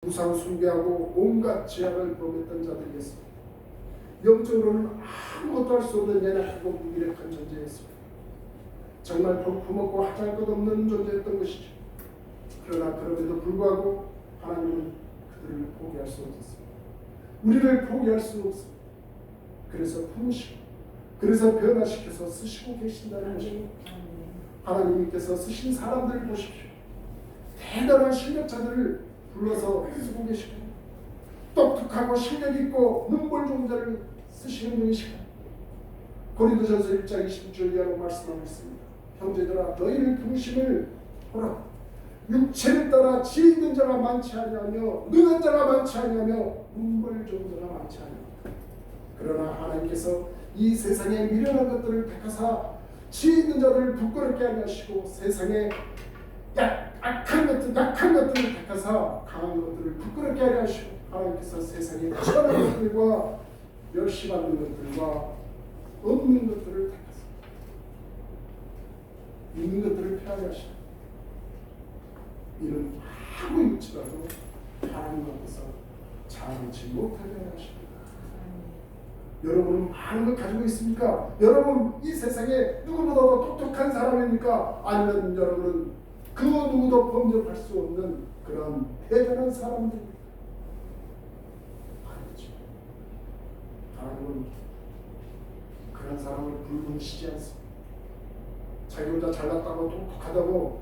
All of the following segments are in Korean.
우상 숭배하고 온갖 죄악을 범했던 자들이었습니다. 영적으로는 아무것도 할 수 없는 연약하고 무기력한 존재였습니다. 정말 볼품없고 하잘 것 없는 존재였던 것이죠. 그러나 그럼에도 불구하고 하나님은 그들을 포기할 수 없었습니다. 우리를 포기할 수 없습니다. 그래서 품으시고 그래서 변화시켜서 쓰시고 계신다는 것입니다. 하나님께서 쓰신 사람들을 보십시오. 대단한 실력자들을 불러서 쓰고 계시고 똑똑하고 실력있고 눈볼 좋은 자를 쓰시는 분이시고 고린도전서 1장 20절이라고 말씀하고 있습니다. 형제들아 너희를 부르심을 보라. 육체를 따라 지혜 있는 자가 많지 아니하며 능한 자가 많지 아니하며 눈볼 좋은 자가 많지 아니하며 그러나 하나님께서 이 세상에 미련한 것들을 택하사 지혜 있는 자들을 부끄럽게 하게 하시고 세상에 약한 것들을 택하사 강한 것들을 부끄럽게 하게 하시고 하나님께서 세상에 천한 것들과 멸시받는 것들과 없는 것들을 택하사 있는 것들을 폐하게 하시고 이는 아무 일치라도 하나님 앞에서 자랑치 못하게 하십니다. 여러분은 많은 걸 가지고 있습니까? 여러분 이 세상에 누구보다도 똑똑한 사람입니까? 아니면 여러분은 그 누구도 범접할 수 없는 그런 대단한 사람들입니까? 아니죠. 하나님은 그런 사람을 불문시지 않습니다. 자기 혼자 잘났다고 똑똑하다고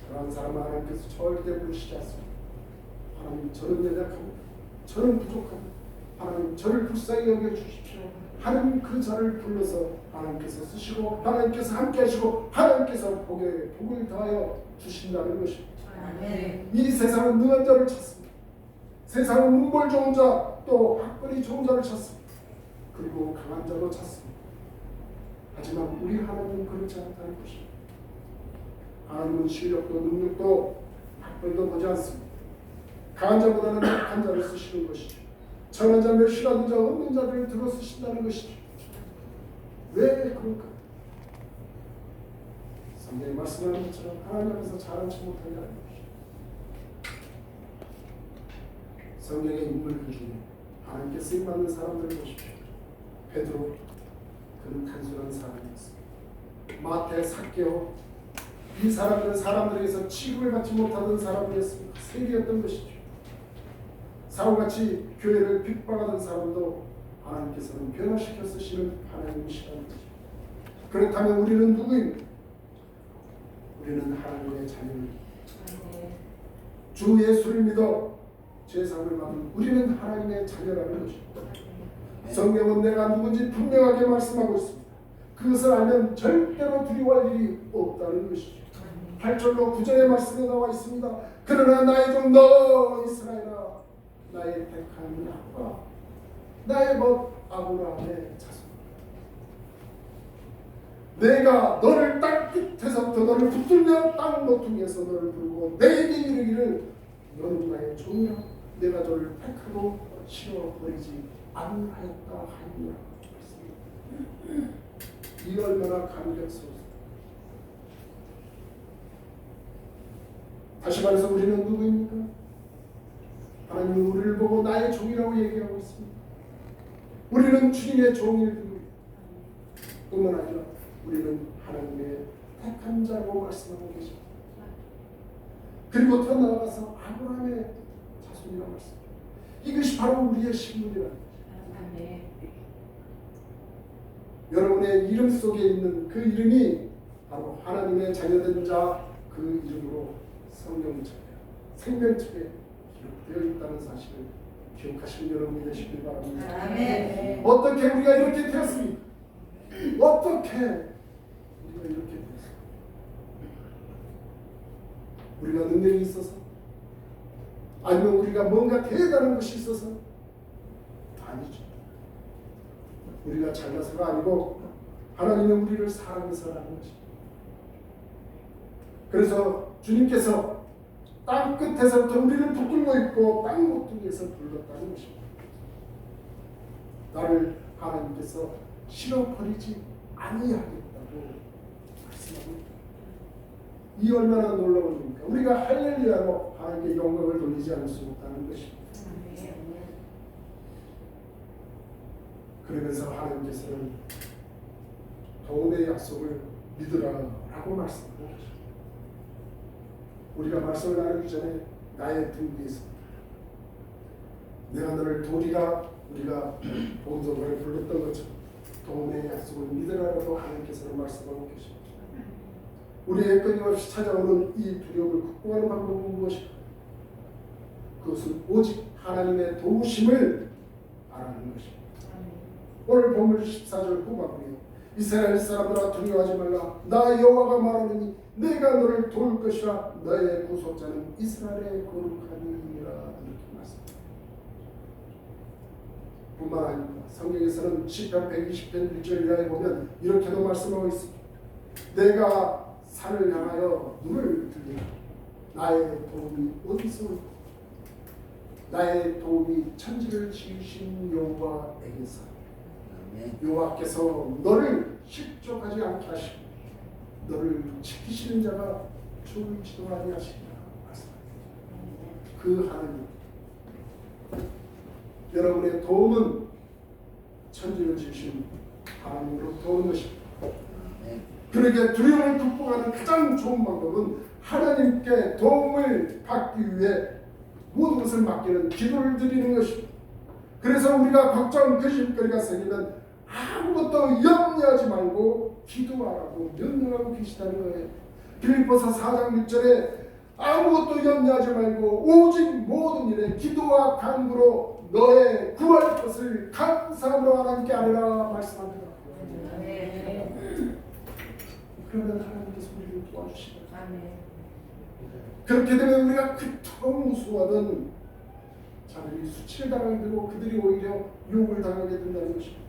그런 사람은 하나님께서 절대 부르시지 않습니다. 하나님 저는 연약합니다. 저는 부족합니다. 하나님 저를 불쌍히 여겨주십시오. 하나님 그 자를 불러서 하나님께서 쓰시고 하나님께서 함께 하시고 하나님께서 복을 더하여 주신다는 것입니다. 아멘. 이 세상은 능한 자를 찾습니다. 세상은 눈볼 좋은 자 또 학벌이 좋은 자를 찾습니다. 그리고 강한 자로 찾습니다. 하지만 우리 하나님은 그렇지 않다는 것입니다. 하나님은 실력도 능력도 학벌도 보지 않습니다. 강한 자보다는 약한 자를 쓰시는 것이죠. 천한 자 멸시받는 자 없는 자들을 들어 쓰신다는 것이죠. 왜 그럴까? 성경에 말씀하는 것처럼 하나님 앞에서 자랑치 못하게 하는 것이죠. 성경의 인물 중에 하나님께 쓰임받는 사람들을 보십시오. 베드로 그는 단순한 사람이었습니다. 마태, 삭개오 이 사람들은 사람들에게서 취급을 받지 못하던 사람이었습니다. 세리였던 것이죠. 사울같이 교회를 핍박하던 사람도 하나님께서는 변화시켜 쓰시는 하나님이시라는 것입니다. 그렇다면 우리는 누구입니까? 우리는 하나님의 자녀입니다. 주 예수를 믿어 죄사함을 받은 우리는 하나님의 자녀라는 것입니다. 성경은 내가 누군지 분명하게 말씀하고 있습니다. 그것을 알면 절대로 두려워할 일이 없다는 것이죠. 8절로 9절의 말씀에 나와 있습니다. 그러나 나의 종 너 이스라엘아 나의 택한 약과 나의 벗 아브라함의 자손 내가 너를 땅 끝에서부터 너를 붙들며 땅 모퉁이에서 너를 부르고 내게 이르기를 너는 나의 종이라 내가 너를 택하고 치워버리지 않하였다 하니라. 이 얼마나 감격스럽습니다. 다시 말해서 우리는 누구입니까? 하나님은 우리를 보고 나의 종이라고 얘기하고 있습니다. 우리는 주님의 종일 뿐만 아니라 우리는 하나님의 택한 자라고 말씀하고 계십니다. 그리고 더 나아가서 아브라함의 자손이라고 말씀합니다. 이것이 바로 우리의 신분이라는 것입니다. 여러분의 이름 속에 있는 그 이름이 바로 하나님의 자녀된 자 그 이름으로 성경책에 생명책에 기록되어 있다는 사실을 기억하시는 여러분이 되시길 바랍니다. 아멘. 어떻게 우리가 이렇게 되었습니까? 어떻게 우리가 이렇게 되었습니까? 우리가 능력이 있어서? 아니면 우리가 뭔가 대단한 것이 있어서? 아니죠. 우리가 잘나서가 아니고 하나님은 우리를 사랑해서라는 것입니다. 그래서 주님께서 땅 끝에서부터 우리를 붙들고 있고 땅 모퉁이에서 불렀다는 것입니다. 나를 하나님께서 실어버리지 아니하겠다고 말씀하고 있다. 이 얼마나 놀라운 일입니까? 우리가 할렐루야로 하나님께 영광을 돌리지 않을 수 없다는 것입니다. 그러면서 하나님께서는 도움의 약속을 믿으라라고 말씀하는 것입니다. 우리가 말씀을 나누기 전에 나의 등 위에서 내가 너를 도리라 우리가 본성을 불렀던 것처럼 도움의 약속을 믿으라라고 하나님께서는 말씀하고 계십니다. 우리의 끊임없이 찾아오는 이 두려움을 극복하는 방법은 무엇일까? 그것은 오직 하나님의 도우심을 바라는 것입니다. 오늘 본문 14절 후반부에 이스라엘 사람들아 두려워하지 말라 나 여호와가 말하느니 내가 너를 도울 것이라 너의 구속자는 이스라엘의 거룩하니라 이렇게 말씀합니다. 뿐만 아니라 성경에서는 시편 120편 1절 이하에 보면 이렇게도 말씀하고 있습니다. 내가 산을 향하여 눈을 들리라 나의 도움이 어디서 올까? 나의 도움이 천지를 지으신 여호와에게서 여호와께서 너를 실족하지 않게 하시고 너를 지키시는 자가 졸지도 아니하시리라 말씀합니다. 그 하나님 여러분의 도움은 천지를 지으신 하나님으로부터 오는 것입니다. 그러기에 두려움을 극복하는 가장 좋은 방법은 하나님께 도움을 받기 위해 모든 것을 맡기는 기도를 드리는 것입니다. 그래서 우리가 걱정, 근심거리가 생기면 아무것도 염려하지 말고 기도하라고 명령하고 계시다는 거예요. 빌립보서 4장 6절에 아무것도 염려하지 말고 오직 모든 일에 기도와 간구로 너의 구할 것을 감사함으로 하나님께 아뢰라 말씀합니다. 그러면 하나님께서 우리를 도와주시다. 그렇게 되면 우리가 그토록 무수하던 자들이 수치를 당하게 되고 그들이 오히려 욕을 당하게 된다는 것입니다.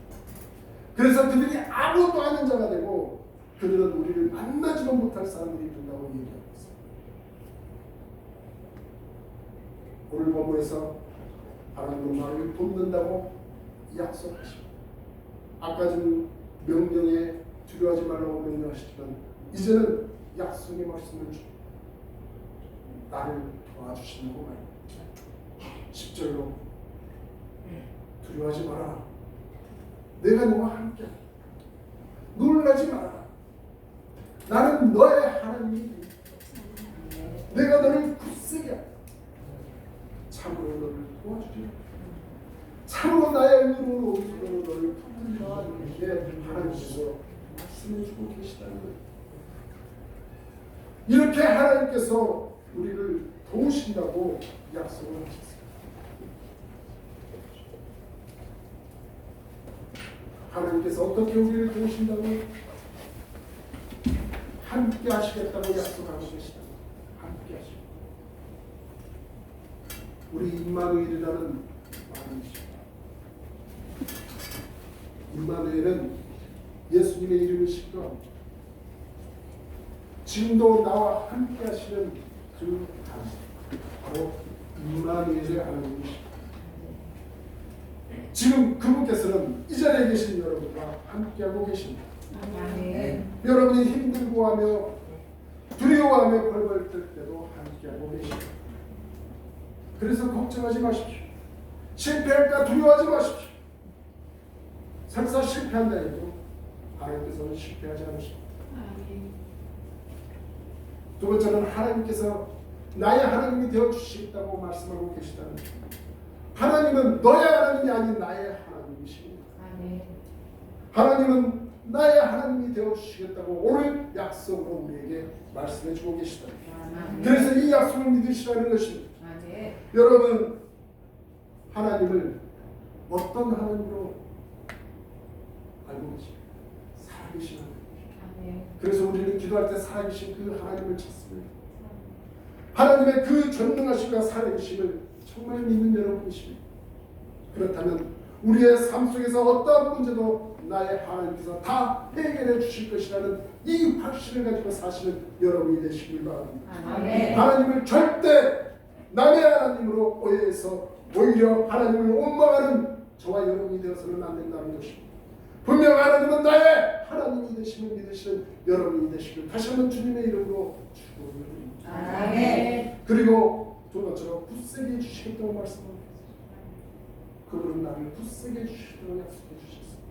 그래서 그들이 아무것도 아닌 자가 되고 그들은 우리를 만나지도 못할 사람들이 된다고 얘기하고 있습니다. 오늘 본문에서 하나님은 나를 돕는다고 약속하십니다. 아까 전 명령에 두려워하지 말라고 명령하시지만 이제는 약속의 말씀을 주고 나를 도와주신다고 말합니다. 10절로 두려워하지 마라. 내가 너와 함께 놀라지 마라. 나는 너의 하나님이 내가 너를 굳세게 하라. 참으로 너를 도와주리라. 참으로 나의 의로운 오른손으로 너를 붙들리라. 이렇게 하나님께서 말씀해주고 계시다는 거예요. 이렇게 하나님께서 우리를 도우신다고 약속을 하셨습니다. 하나님께서 어떻게 우리를 도우신다고 함께 하시겠다고 약속하고 계시다. 함께 하시고 우리 임마누엘이라는 말이십니다. 임마누엘은 예수님의 이름이시기도 합니다. 지금도 나와 함께 하시는 그 하나님 바로 임마누엘의 하나님이십니다. 지금 그분께서는 이 자리에 계신 여러분과 함께하고 계십니다. 여러분이 힘들고 하며 두려워하며 벌벌 떨 때도 함께하고 계십니다. 그래서 걱정하지 마십시오. 실패할까 두려워하지 마십시오. 설사 실패한다 해도 하나님께서는 실패하지 않으십니다. 두 번째는 하나님께서 나의 하나님이 되어주시겠다고 말씀하고 계시다는 것입니다. 하나님은 너의 하나님이 아닌 나의 하나님이십니다. 하나님은 나의 하나님이 되어주시겠다고 오늘 약속으로 우리에게 말씀해주고 계시다. 그래서 이 약속을 믿으시라는 것입니다. 여러분 하나님을 어떤 하나님으로 알고 계십니까? 살아계신 하나님. 그래서 우리는 기도할 때 살아계신 그 하나님을 찾습니다. 하나님의 그 전능하심과 살아계심을 정말 믿는 여러분이십니다. 그렇다면 우리의 삶 속에서 어떠한 문제도 나의 하나님께서 다 해결해 주실 것이라는 이 확신을 가지고 사시는 여러분이 되시길 바랍니다. 하나님을 절대 남의 하나님으로 오해해서 오히려 하나님을 원망하는 저와 여러분이 되어서는 안 된다는 것입니다. 분명 하나님은 나의 하나님이 되시는 믿으시는 여러분이 되시길 다시 한번 주님의 이름으로 축원드립니다. 아멘. 그리고 두 번째로 굳세게 해주시겠다고 말씀합니다. 그분은 나를 굳세게 해주시겠다고 약속해 주셨습니다.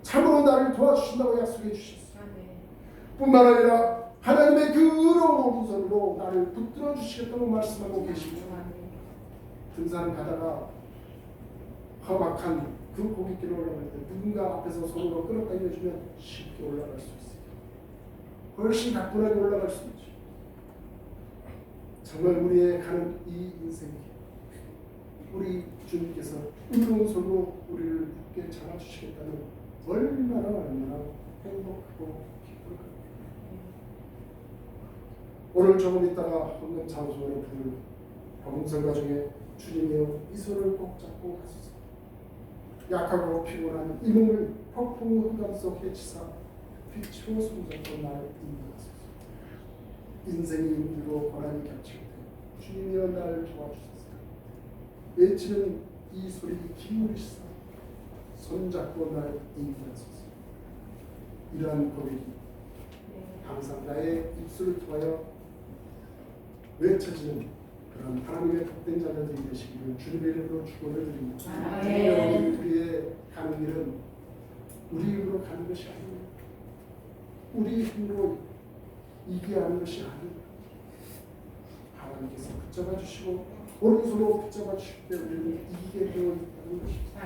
참으로 나를 도와주신다고 약속해 주셨습니다. 뿐만 아니라 하나님의 그 의로운 오른손으로 나를 붙들어 주시겠다고 말씀하고 계십니다. 등산 가다가 험악한 그 고깃길을 올라갈 때 누군가 앞에서 손으로 끌어당겨주면 쉽게 올라갈 수 있어요. 훨씬 가뿐하게 올라갈 수 있죠. 정말 우리의 가는 이 인생이 우리 주님께서 의로운 손으로 우리를 굳게 잡아주시겠다는 얼마나 행복하고 기쁠까요? 오늘 조금 있다가 없는 장소로 부를 병성가 중에 주님이여 이 손을 꼭 잡고 가소서. 약하고 피곤한 이 몸을 폭풍 흑암 속 해치사 빛으로 손잡고 나를 인도하소서. 인생이 힘들고 고난이 겹칠 때 주님이여 나를 도와주소서. 외치는 이 소리 기울이시사 손잡고 나를 인도하소서. 이러한 고백이 항상 나의 입술을 통하여 외쳐지는 그런 하나님의 복된 자녀들이 되시기를 주님의 이름으로 축원을 드립니다. 여러분 우리의 가는 길은 우리 힘으로 가는 것이 아닙니다. 우리 힘으로 이기야 하는 것이 아닙니다. 하나님께서 붙잡아 주시고 오른손으로 붙잡아 주실 때 우리는 이기게 되어 있다는 것입니다.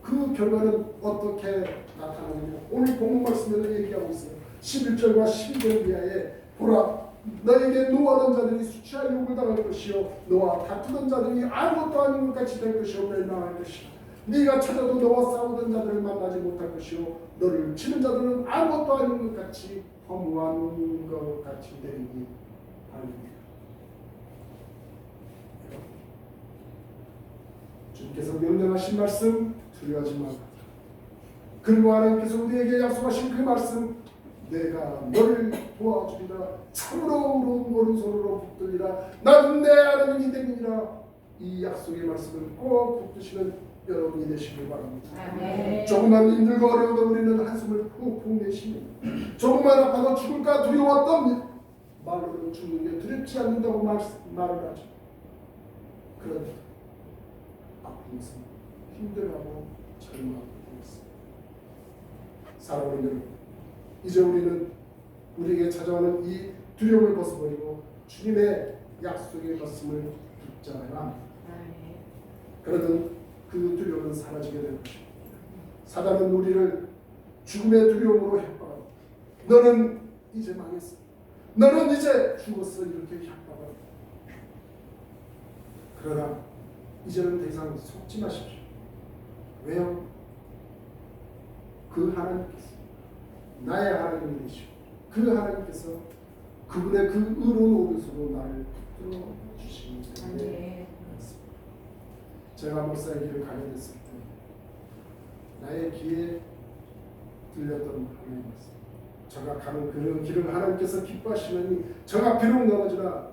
그 결과는 어떻게 나타나느냐? 오늘 본문 말씀에서 얘기하고 있어요. 11절과 12절 이하에 보라 너에게 노하던 자들이 수치와 욕을 당할 것이요 너와 다투던 자들이 아무것도 아닌 것 같이 될 것이요 멸망할 것이다. 네가 찾아도 너와 싸우던 자들을 만나지 못할 것이요 너를 치는 자들은 아무것도 아닌 것 같이 허무한 것 같이 되리니 아닙니다. 주님께서 명령하신 말씀 두려워하지 말라. 그리고 하나님께서 우리에게 약속하신 그 말씀 내가 너를 도와주리라. 참으로 오른손으로 붙들리라. 나는 내 하나님이 되니라. 이 약속의 말씀을 꼭 붙드시는 여러분이 되시길 바랍니다. 아멘. 조금만 힘들고 어려워도 우리는 한숨을 푹푹 내쉽니다. 조금만 아파도 죽을까 두려웠던 말로는 죽는 게 두렵지 않는다고 말을 하죠. 그런데 아프면서 힘들어하고 절망하고 있습니다. 사랑하는 여러분, 이제 우리는 우리에게 찾아오는 이 두려움을 벗어버리고 주님의 약속의 말씀을 붙잡아야 합니다. 그러면 그 두려움은 사라지게 될 것입니다. 사단은 우리를 죽음의 두려움으로 협박합니다. 너는 이제 망했어. 너는 이제 죽었어. 이렇게 협박합니다. 그러나 이제는 더 이상 속지 마십시오. 왜요? 그 하나님께서 나의 하나님이 되시고 그 하나님께서 그분의 그 의로운 오른손으로 나를 붙들어 주시기 때문에 그렇습니다. 제가 목사의 길을 가게 됐을 때 나의 귀에 들렸던 하나님의 말씀, 제가 가는 그 길을 하나님께서 기뻐하시느니 저가 비록 넘어지나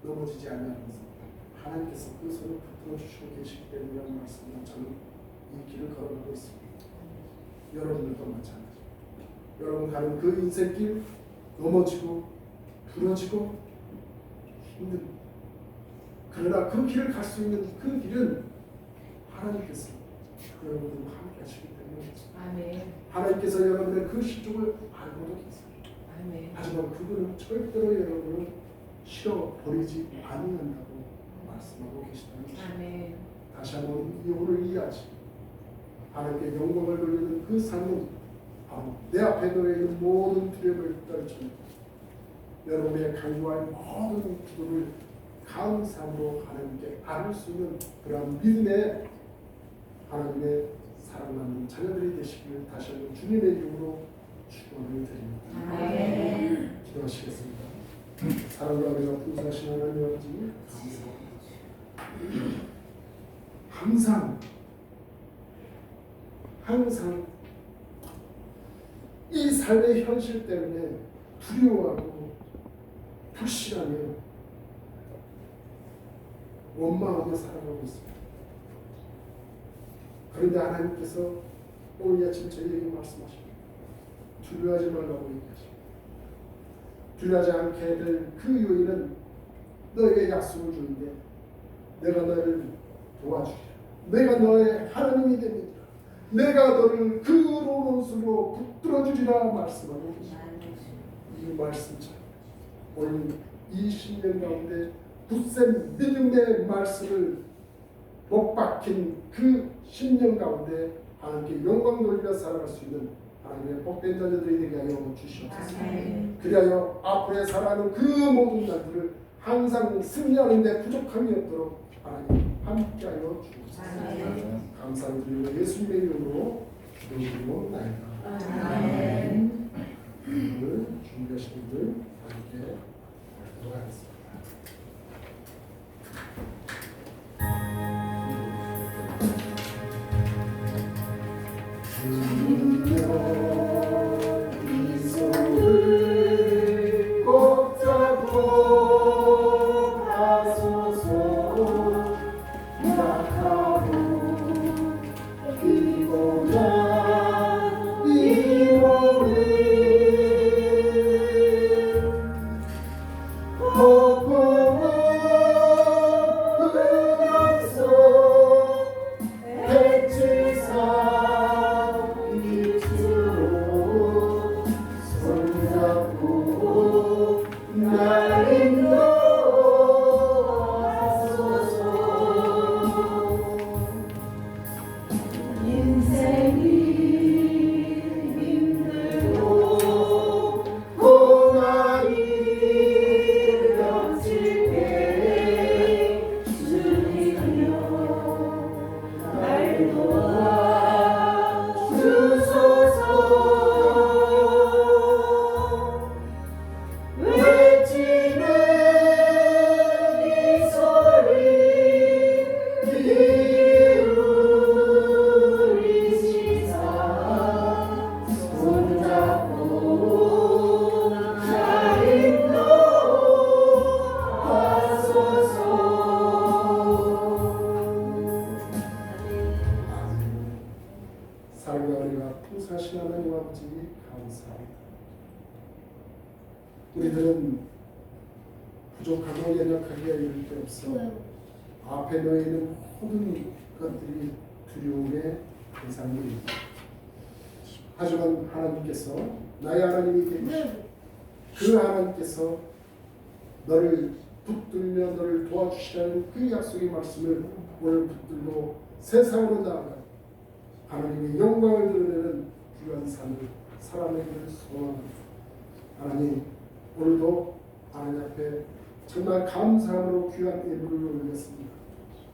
넘어지지 아니하면서 하나님께서 그 손을 붙들어 주시고 계시기 때문이라는 말씀으로 저는 이 길을 걸어가고 있습니다. 여러분들도 마찬가지입니다. 여러분 가는 그 인생길 넘어지고 부러지고 힘듭니다. 그러나 그 길을 갈 수 있는 그 길은 하나님께서 여러분들과 함께 하시기 때문에 하나님께서 여러분의 그 시종을 알고도 계세요. 하지만 그분은 절대로 여러분을 싫어버리지 않는다고 말씀하고 계시다는 것입니다. 다시 한번 오늘 이해하시 하나님께 영광을 돌리는 그 삶은 바로 내 앞에 놓여있는 모든 두려움을 떨쳐내 여러분의 간구할 모든 기도를 감사함으로 하나님께 아뢰을 수 있는 그런 믿음의 하나님의 사랑하는 자녀들이 되시길 다시 한번 주님의 이름으로 축원을 드립니다. 기도하시겠습니다. 사랑과 은혜가 풍성하신 하나님 아버지 감사합니다. 항상 이 삶의 현실 때문에 두려워하고 불신하며 원망하며 살아가고 있습니다. 그런데 하나님께서 오늘 아침 저희에게 말씀하십니다. 두려워하지 말라고 얘기하십니다. 두려워하지 않게 될 그 요인은 너에게 약속을 주는데 내가 너를 도와주리라. 내가 너의 하나님이 됩니다. 내가 너를 그 오른손으로 붙들어주리라 말씀하고 계십니다. 이 말씀처럼 오늘 이 신년 가운데 굳센 믿음의 말씀을 못 박힌 그 신년 가운데 하나님께 영광 돌리며 살아갈 수 있는 하나님의 복된 자녀들이 되게 하여 주시옵소서. 그리하여 앞으로 살아가는 그 모든 날들을 항상 승리하는 데 부족함이 없도록 하나님 함께하여 주옵소서. 감사를 드리고 예수님의 이름으로 기도드리옵나이다. 아멘. 오늘 준비하신 분들 함께 하도록 하겠습니다. 이 손을 꼭 잡고 가소서. 약하고 피곤한 이 몸을 폭풍은 앞서 백지사 밑으로 손잡고 날 인도하소서. 인생이 힘들고 고난이 겹칠 때 주님이여 날 도와주소서. 외치는 이 소리 기울이시사 손잡고 날 인도하소서. 사랑과 은혜가 풍성하신 하나님 아버지 감사합니다. 우리들은 부족하고 연약하기에 이를 데 없어 앞에 놓여있는 모든 것들이 두려움의 대상입니다. 하지만 하나님께서 나의 하나님이 되시고 그 하나님께서 너를 붙들며 너를 도와주시라는 그 약속의 말씀을 오늘 붙들고 세상으로 나아가 하나님의 영광을 드러내는 귀한 삶을 살아내기를 소원합니다. 하나님, 오늘도 하나님 앞에 정말 감사함으로 귀한 예물을 올렸습니다.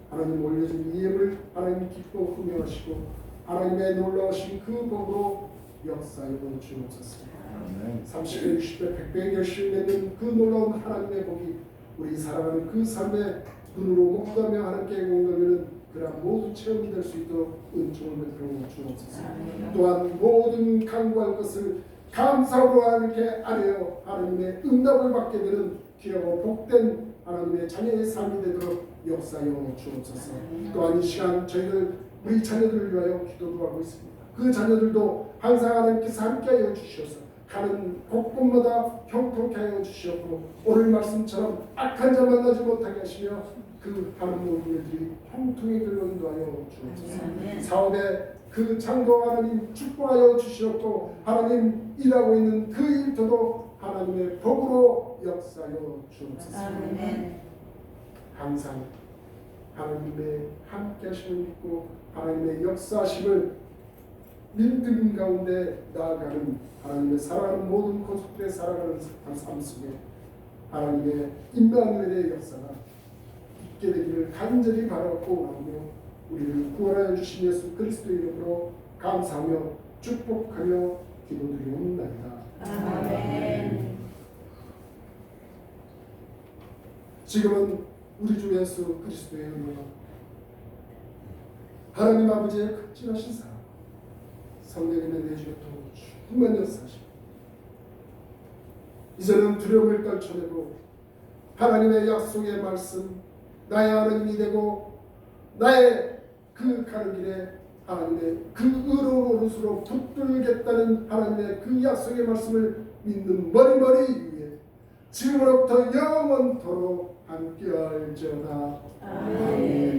하나님 올려준 이 예물 하나님 기뻐 흥명하시고 하나님의 놀라우신 그 복으로 역사에 주옵소서. 30배, 60배, 100배 결실 맺는 그 놀라운 하나님의 복이 우리 살아가는 그 삶의 눈으로 목도하며 하나님께 공감하는 그러한 모든 체험이 될 수 있도록 은총을 베풀어 주옵소서. 또한 모든 간구할 것을 감사로 하나님께 아뢰어 하나님의 응답을 받게 되는 귀하고 복된 하나님의 자녀의 삶이 되도록 역사하여 주옵소서. 또한 이 시간 저희들 우리 자녀들을 위하여 기도도 하고 있습니다. 그 자녀들도 항상 하나님께서 함께하여 주셔서 가는 곳곳마다 형통케 하여 주시옵고 오늘 말씀처럼 악한 자 만나지 못하게 하시며 그 하는 모든 일들이 형통히 들로 인도하여 주옵소서. 사업에 그 창도 하나님 축복하여 주시옵고 하나님 일하고 있는 그 일터도 하나님의 복으로 역사하여 주옵소서. 항상 하나님의 함께 하심을 믿고 하나님의 역사하심을 믿음 가운데 나아가는 하나님의 살아가는 모든 고속들에 살아가는 삶 속에 하나님의 임마누엘의 역사가 있게 되기를 간절히 바라고 나오며 우리를 구원하여 주신 예수 그리스도 이름으로 감사하며 축복하며 기도드리옵나이다. 아멘. 지금은 우리 주 예수 그리스도의 은혜와 하나님 아버지의 극진하신 사랑 성령님의 내주교통 충만 역사하시고 이제는 두려움을 떨쳐내고 하나님의 약속의 말씀 나의 하나님이 되고 나의 그 가는 길에 하나님의 그 의로운 오른수로 붙들겠다는 하나님의 그 약속의 말씀을 믿는 머리머리 위에 지금으로부터 영원토록 함께할지어다. 아멘.